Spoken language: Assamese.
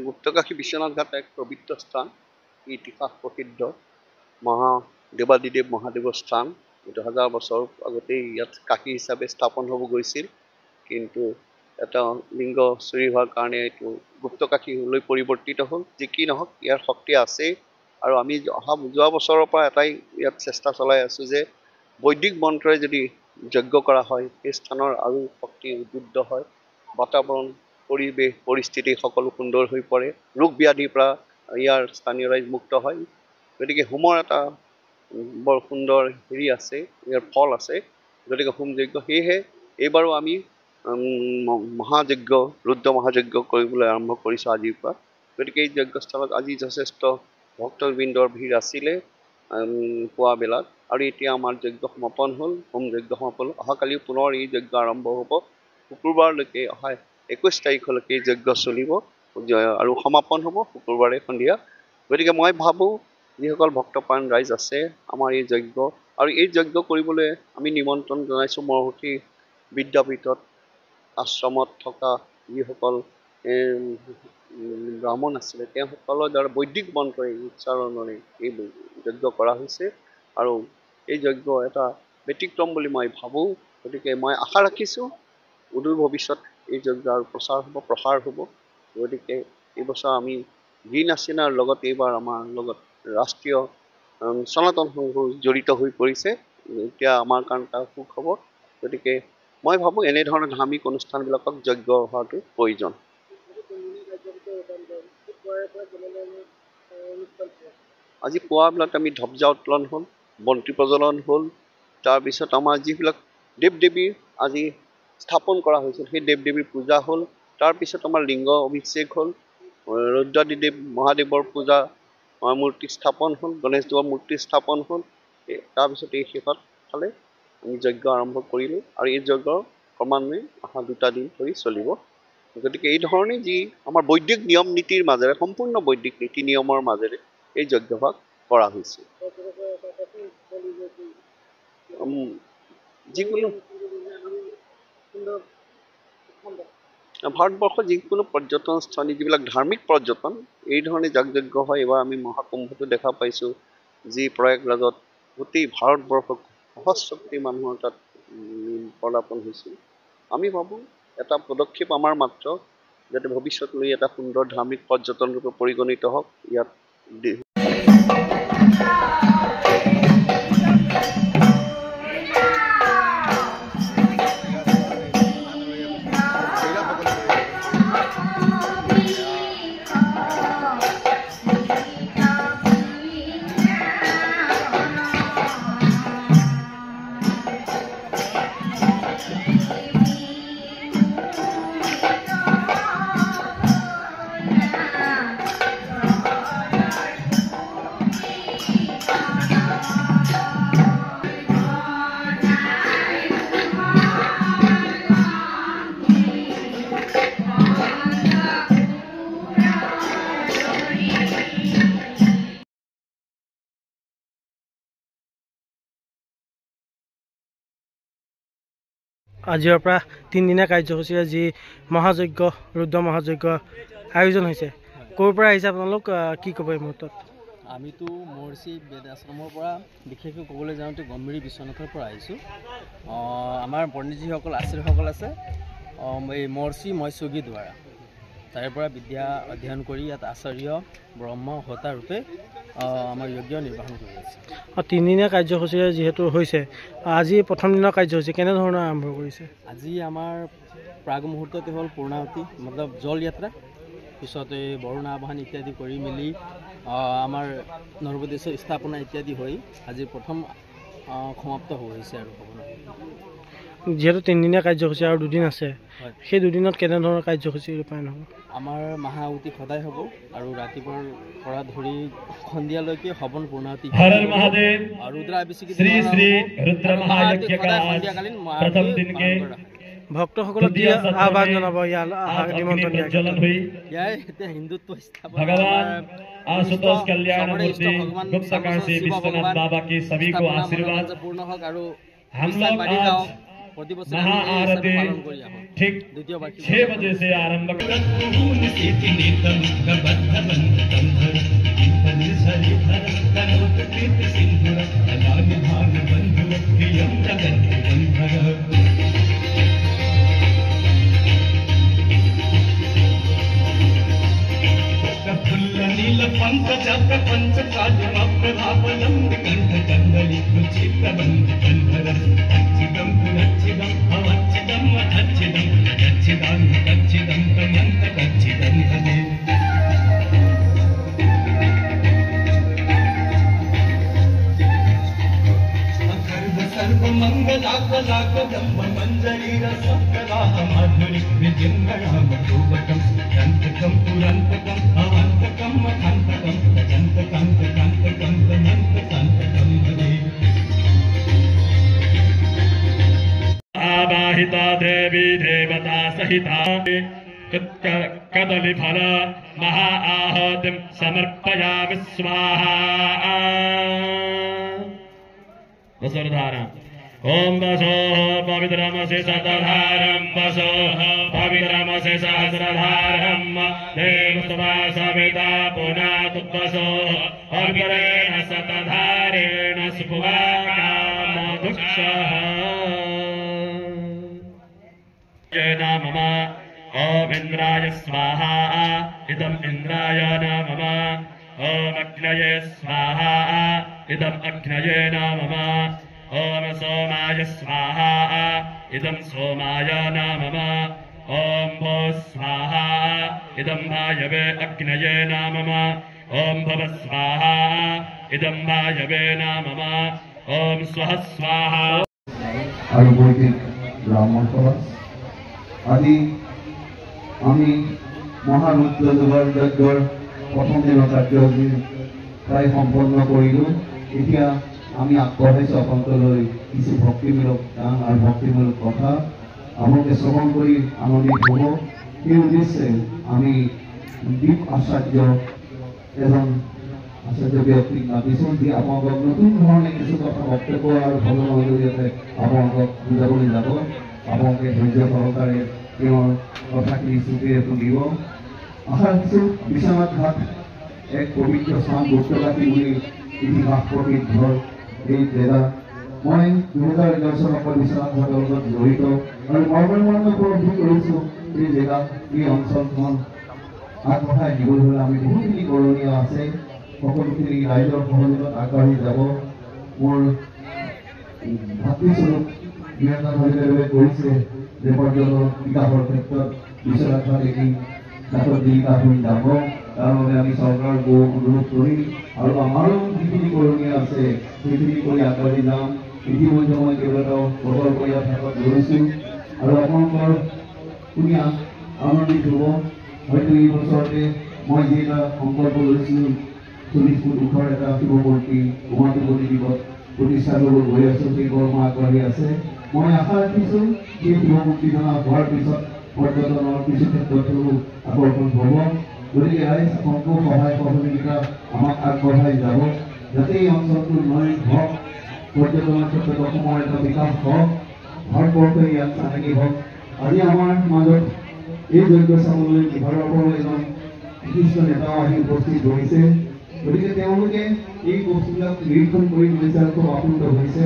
গুপ্তকাশী বিশ্বনাথ ঘাট এক পবিত্ৰ স্থান, ইতিহাস প্ৰসিদ্ধ দেৱাদিদেৱ মহাদেৱৰ স্থান। এইটো হাজাৰ বছৰ আগতেই ইয়াত কাশী হিচাপে স্থাপন হ'ব গৈছিল, কিন্তু এটা লিংগ চুৰি হোৱাৰ কাৰণে এইটো গুপ্তকাশীলৈ পৰিৱৰ্তিত হ'ল। যি কি নহওক ইয়াৰ শক্তি আছেই, আৰু আমি যোৱা বছৰৰ পৰা এটাই ইয়াত চেষ্টা চলাই আছোঁ যে বৈদিক মন্ত্ৰৰে যদি যজ্ঞ কৰা হয় সেই স্থানৰ আৰু শক্তি উদ্বুদ্ধ হয়, বাতাবৰণ পৰিৱেশ পৰিস্থিতি সকলো সুন্দৰ হৈ পৰে, ৰোগ ব্যাধিৰ পৰা ইয়াৰ স্থানীয় ৰাইজ মুক্ত হয়। গতিকে হোমৰ এটা বৰ সুন্দৰ হেৰি আছে, ইয়াৰ ফল আছে। গতিকে হোম যজ্ঞ, সেয়েহে এইবাৰো আমি মহাযজ্ঞ ৰুদ্ৰ মহাযজ্ঞ কৰিবলৈ আৰম্ভ কৰিছোঁ আজিৰ পৰা। গতিকে এই যজ্ঞস্থলত আজি যথেষ্ট ভক্তবৃন্দৰ ভিৰ আছিলে পুৱা বেলাত, আৰু এতিয়া আমাৰ যজ্ঞ সমাপন হ'ল, হোম যজ্ঞ সমাপন হ'ল। অহাকালিও পুনৰ এই যজ্ঞ আৰম্ভ হ'ব। শুকুৰবাৰলৈকে অহা 21 তাৰিখলৈকে এই যজ্ঞ চলিব আৰু সমাপন হ'ব শুকুৰবাৰে সন্ধিয়া। গতিকে মই ভাবোঁ যিসকল ভক্তপ্ৰাণ ৰাইজ আছে আমাৰ এই যজ্ঞ, আৰু এই যজ্ঞ কৰিবলৈ আমি নিমন্ত্ৰণ জনাইছোঁ মৰহুতি বিদ্যাপীঠত আশ্ৰমত থকা যিসকল ব্ৰাহ্মণ আছিলে তেওঁসকলৰ দ্বাৰা বৈদিক মন্ত্ৰৰে উচ্চাৰণৰে এই যজ্ঞ কৰা হৈছে, আৰু এই যজ্ঞ এটা ব্যতিক্ৰম বুলি মই ভাবোঁ। গতিকে মই আশা ৰাখিছোঁ অদূৰ ভৱিষ্যত এই যজ্ঞ আৰু প্ৰচাৰ হ'ব, প্ৰসাৰ হ'ব। গতিকে এইবছৰ আমি গ্ৰীণ আছিনাৰ লগত এইবাৰ আমাৰ লগত ৰাষ্ট্ৰীয় সনাতন সংঘ জড়িত হৈ পৰিছে। এতিয়া আমাৰ কাৰণে এটা সুখ হ'ব। গতিকে মই ভাবোঁ এনেধৰণৰ ধাৰ্মিক অনুষ্ঠানবিলাকক যজ্ঞ হোৱাটো প্ৰয়োজন। আজি পুৱাবিলাক আমি ধ্বজা উত্তোলন হ'ল, বন্তি প্ৰজ্বলন হ'ল, তাৰপিছত আমাৰ যিবিলাক দেৱ দেৱী আজি স্থাপন কৰা হৈছিল সেই দেৱ দেৱীৰ পূজা হ'ল, তাৰপিছত আমাৰ লিংগ অভিষেক হ'ল, ৰুদ্ৰাদিদেৱ মহাদেৱৰ পূজা মূৰ্তি স্থাপন হ'ল, গণেশদেৱৰ মূৰ্তি স্থাপন হ'ল। তাৰপিছত এই শেষত ফালে আমি যজ্ঞ আৰম্ভ কৰিলোঁ, আৰু এই যজ্ঞ ক্ৰমান্বয়ে অহা 2টা দিন ধৰি চলিব। গতিকে এই ধৰণে যি আমাৰ বৈদিক নিয়ম নীতিৰ মাজেৰে, সম্পূৰ্ণ বৈদিক নীতি নিয়মৰ মাজেৰে এই যজ্ঞভাগ কৰা হৈছে। যিকোনো ভাৰতবৰ্ষৰ যিকোনো পৰ্যটনস্থলী যিবিলাক ধাৰ্মিক পৰ্যটন এই ধৰণে যাগযজ্ঞ হয়। এইবাৰ আমি মহাকুম্ভতো দেখা পাইছোঁ, যি প্ৰয়াগৰাজত গোটেই ভাৰতবৰ্ষক সহস্ৰকোটি মানুহৰ তাত পদাৰ্পণ হৈছিল। আমি ভাবোঁ এটা পদক্ষেপ আমাৰ মাত্ৰ, যাতে ভৱিষ্যতলৈ এটা সুন্দৰ ধাৰ্মিক পৰ্যটন ৰূপে পৰিগণিত হওক। ইয়াত আজিৰ পৰা 3 দিনীয়া কাৰ্যসূচীৰে যি মহাযজ্ঞ ৰুদ্ৰ মহাযজ্ঞ আয়োজন হৈছে, ক'ৰ পৰা আহিছে আপোনালোক, কি ক'ব এই মুহূৰ্তত? আমিতো মহৰ্ষি বেদ আশ্ৰমৰ পৰা বিশেষকৈ ক'বলৈ যাওঁতে গম্ভীৰী বিশ্বনাথৰ পৰা আহিছোঁ। আমাৰ পণ্ডিতজীসকল আচাৰ্যসকল আছে, এই মহৰ্ষি মৎস্যগী দ্বাৰা তাৰে পৰা বিদ্যা অধ্যয়ন কৰি ইয়াত আচাৰ্য ব্ৰহ্ম হোতা ৰূপে আমাৰ যজ্ঞ নিৰ্বাহন কৰি আছে। 3 দিনীয়া কাৰ্যসূচীৰে যিহেতু হৈছে, আজি প্ৰথম দিনৰ কাৰ্যসূচী কেনেধৰণৰ আৰম্ভ কৰিছে? আজি আমাৰ প্ৰাগ মুহূৰ্ততে হ'ল পূৰ্ণাহুতি, মতলব জল যাত্ৰা, পিছতে বৰুণ আবাহন ইত্যাদি কৰি মেলি আমাৰ নৰ্বদেশ্বৰ স্থাপনা ইত্যাদি হৈ আজি প্ৰথম সমাপ্ত হৈছে। আৰু যিহেতু 3 দিনীয়া কাৰ্যসূচী আৰু 2 দিন আছে, সেই 2 দিনত কেনেধৰণৰ কাৰ্যসূচী ৰূপায়ণ হ'ব? আমাৰ মহাহুতি সদায় হ'ব, আৰু ৰাতিপুৱাৰ পৰা ধৰি সন্ধিয়ালৈকে হৱন পূৰ্ণাহুতি ৰুদ্ৰাভিষেক ভক্তসকলক কি আহ্বান জনাব ইয়াৰ নিমন্ত্ৰণ ইয়াৰ এতিয়া হিন্দুত্ব স্থাপন পূৰ্ণ হওক, আৰু हम বিশ্বাস लोग বাঢ়ি যাওঁ आज প্ৰতি বছৰে আমি এই উৎসৱ महाआरती পালন কৰি আহোঁ ठीक দ্বিতীয় বাৰ্ষিক 6 बजे से आरंभ नील पंकज प्रपंच कालिमाप्रभावलं कंठ कंदली चित्तबंध कंधरम अच्छिदं पुनच्चिदं अवच्चिदं अच्छिदं अच्छिदां अच्छिदं तमंत अच्छिदं हरे सर्वमंगलाकलाकदम्ब मंजरी रसकलाह माधुरी विजृंभणाम रूपकं दंतकं पुरंतकं अवंतकं मखंतकं दंतकं दंतकं हरे आवाहिता देवी देवता सहिता कदली फल महाआहुतिं समर्पयामि स्वाहा वसुधारा ओम वसो पवित्रमसि शतधारं वसो पवित्रमसि सहस्रधारं देवस्तवा सविता पुनातु वसो अग्रेण शतधारेण सुभुवाकामधुक्षः येन मम ओम इंद्राय स्वाहा इदम् इंद्राय नमः ओम अग्नये स्वाहा इदम् अग्नये नमः ओम सोमाय स्वाहा इदम् सोमाय नमः ओम भो स्वाहा इदम् वायवे अग्नये नमः ओम भव स्वाहा इदम् वायवे नमः ओम स्वः स्वाहा আনুবৈদিক ব্রাহ্মণ সভা আজি আমি মহাৰুদ্ৰ যজ্ঞৰ প্ৰথম দিনৰ কাৰ্যসূচী প্ৰায় সম্পন্ন কৰিলোঁ। এতিয়া আমি আগবঢ়াইছোঁ আপোনালোকলৈ কিছু ভক্তিমূলক গান আৰু ভক্তিমূলক কথা আপোনালোকে শ্ৰৱণ কৰি আনন্দিত হ'ব। সেই উদ্দেশ্যে আমি দীপ আচাৰ্য এজন আচাৰ্য ব্যক্তিক মাতিছোঁ, যি আপোনালোকক নতুন ধৰণে কিছু কথা বক্তব্য আৰু ভগৱানৰ জৰিয়তে আপোনালোকক বুজাবলৈ যাব। আপোনালোকে ধৈৰ্য সহকাৰে তেওঁৰ কথাখিনি চুপিৰে শুনিব। আশা ৰাখিছোঁ বিশ্বনাথ ঘাট এক পবিত্ৰ স্থান, গুপ্তকাশী বুলি ইতিহাস প্ৰসিদ্ধ এই জেগা। মই 2011 চনৰ পৰা বিশ্বনাথ ঘাটৰ লগত জড়িত আৰু মৰ্মে উপলব্ধি কৰিছোঁ এই জেগা, এই অঞ্চলখন আগবঢ়াই নিবলৈ হ'লে আমি বহুখিনি কৰণীয় আছে। সকলোখিনি ৰাইজৰ সহযোগত আগবাঢ়ি যাব। মোৰ ভাতৃস্বৰূপ বীৰেন্দ্ৰ ধৰিদেৱে কৰিছে যে পৰ্যটন বিকাশৰ ক্ষেত্ৰত বিশ্বনাথ ঘাট এদিন ঘাটত জীৱিকা হৈ যাব। তাৰ বাবে আমি চৰকাৰক অনুৰোধ কৰিম আৰু আমাৰো যিখিনি কৰণীয় আছে সেইখিনি কৰি আগবাঢ়ি যাম। ইতিমধ্যে মই কেইবাটাও প্ৰকল্প ইয়াত হাতত লৈছোঁ আৰু আপোনালোকৰ শুনি আনন্দিত হ'ব। হয়তো এই বছৰতে মই যি এটা সংকল্প লৈছিলোঁ 40 ফুট ওখৰ এটা শিৱ মূৰ্তি উমাদেৱী দিৱস প্ৰতিষ্ঠা কৰিব গৈ আছোঁ, সেই কৰ্ম আগবাঢ়ি আছে। মই আশা ৰাখিছোঁ সেই শিৱ মূৰ্তিজনা হোৱাৰ পিছত পৰ্যটনৰ কিছু ক্ষেত্ৰতো আকৰ্ষণ হ'ব। গতিকে ৰাইজ আপোনালোকেও সহায় সহযোগিতা আমাক আগবঢ়াই যাব, যাতে এই অঞ্চলটো উন্নয়ন হওক, পৰ্যটনৰ ক্ষেত্ৰত অসমৰ এটা বিকাশ হওক, ভাৰতবৰ্ষই ইয়াত চানেকি হওক। আজি আমাৰ মাজত এই যজ্ঞ চাবলৈ বিহাৰৰ পৰা এজন বিশিষ্ট নেতাও আহি উপস্থিত হৈছে। গতিকে তেওঁলোকে এই বস্তুবিলাক নিৰীক্ষণ কৰি গৈছে আৰু খুব আপ্লুত হৈছে।